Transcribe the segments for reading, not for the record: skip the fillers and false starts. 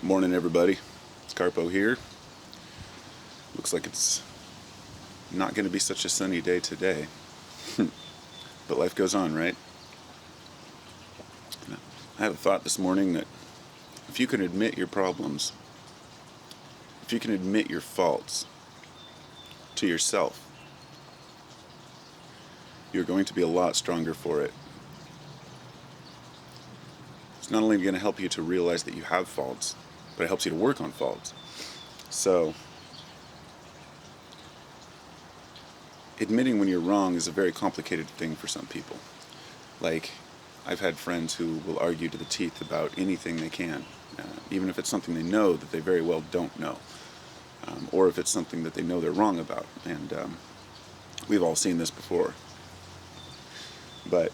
Morning, everybody. It's Carpo here. Looks like it's not going to be such a sunny day today. But life goes on, right? I had a thought this morning that if you can admit your problems, if you can admit your faults to yourself, you're going to be a lot stronger for it. It's not only going to help you to realize that you have faults, but it helps you to work on faults. So, admitting when you're wrong is a very complicated thing for some people. Like, I've had friends who will argue to the teeth about anything they can, even if it's something they know that they very well don't know, or if it's something that they know they're wrong about. And we've all seen this before. But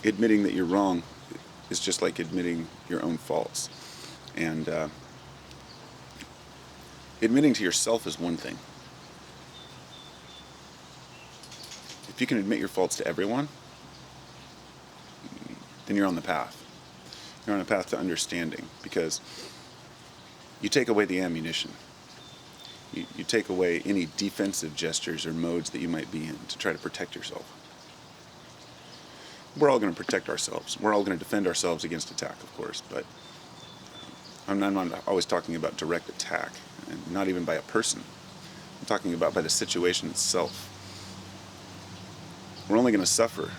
admitting that you're wrong is just like admitting your own faults. And admitting to yourself is one thing. If you can admit your faults to everyone, then you're on the path. You're on a path to understanding, because you take away the ammunition. You take away any defensive gestures or modes that you might be in to try to protect yourself. We're all going to protect ourselves. We're all going to defend ourselves against attack, of course, but I'm not always talking about direct attack, and not even by a person. I'm talking about by the situation itself. We're only going to suffer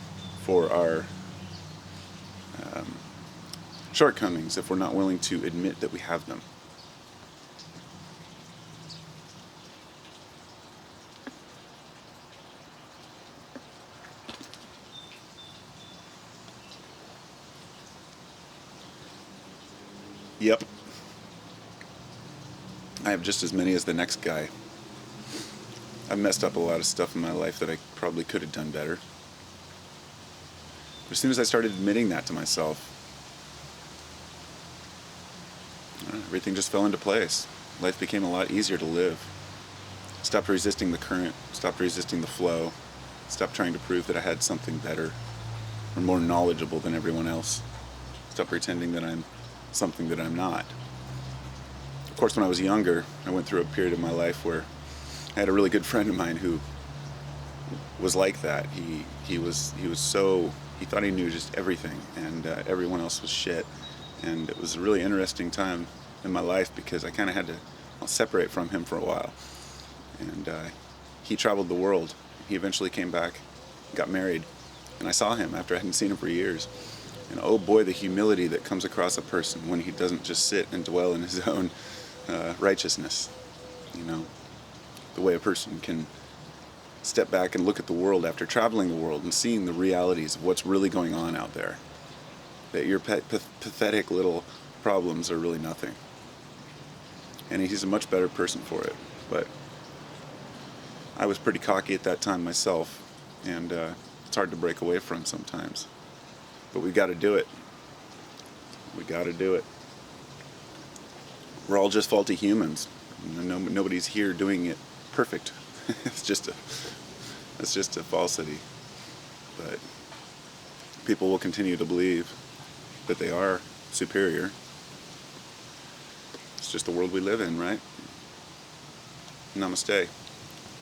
for our shortcomings if we're not willing to admit that we have them. Yep. I have just as many as the next guy. I've messed up a lot of stuff in my life that I probably could have done better. But as soon as I started admitting that to myself, everything just fell into place. Life became a lot easier to live. Stopped resisting the current, stopped resisting the flow, stopped trying to prove that I had something better or more knowledgeable than everyone else. Stopped pretending that I'm something that I'm not. Of course, when I was younger, I went through a period of my life where I had a really good friend of mine who was like that. He thought he knew just everything, and everyone else was shit. And it was a really interesting time in my life because I kind of had to separate from him for a while. And he traveled the world. He eventually came back, got married, and I saw him after I hadn't seen him for years. And oh boy, the humility that comes across a person when he doesn't just sit and dwell in his own righteousness. You know, the way a person can step back and look at the world after traveling the world and seeing the realities of what's really going on out there. That your pathetic little problems are really nothing. And he's a much better person for it. But I was pretty cocky at that time myself, and it's hard to break away from sometimes. But we got to do it. We got to do it. We're all just faulty humans. Nobody's here doing it perfect. It's just a falsity. But people will continue to believe that they are superior. It's just the world we live in, right? Namaste.